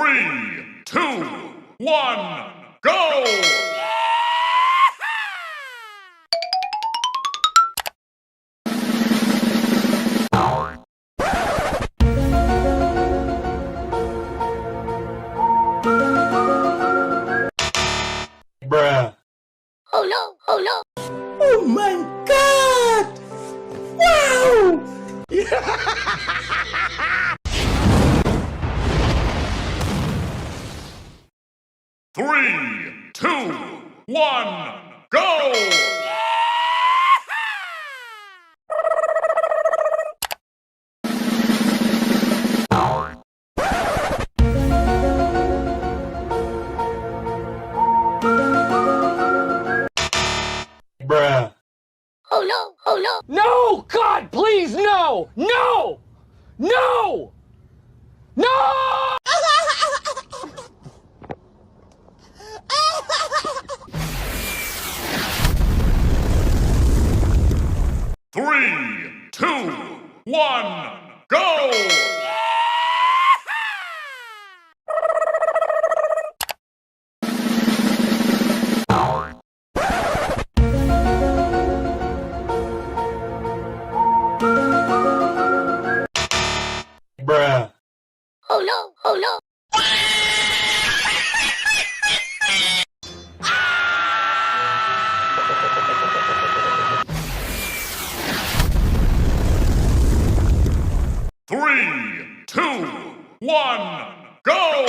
Three, two, one, go! Bruh. Oh no, oh no. Oh my god! Wow! Three, two, one, go! Bruh. Oh no, oh no. No! God, please, no! No! No! No! Three, two, one, go! Bruh. Oh no, oh no. Three, two, one, go!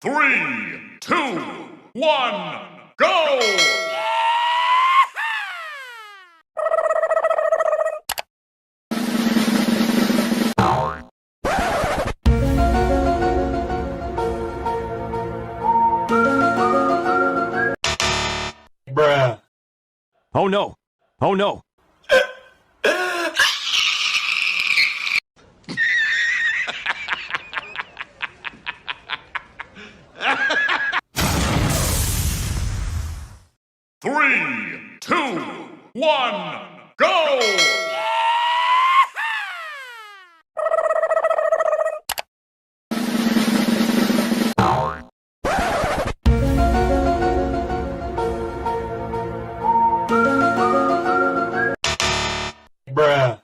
Three, two, one, go! Bruh. Oh no! Oh no! Three, two, one, go! Bruh.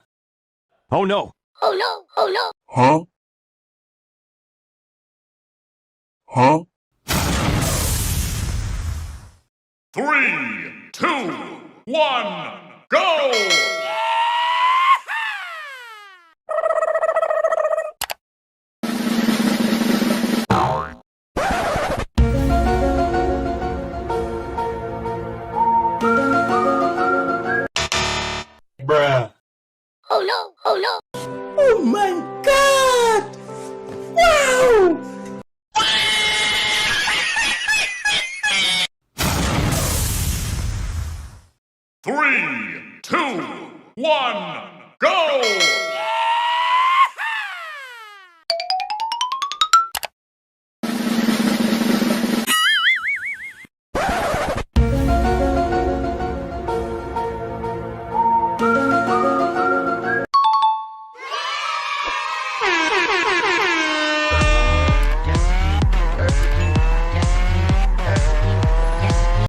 Oh no! Oh no, oh no. Huh? Huh? Three, two, one, go!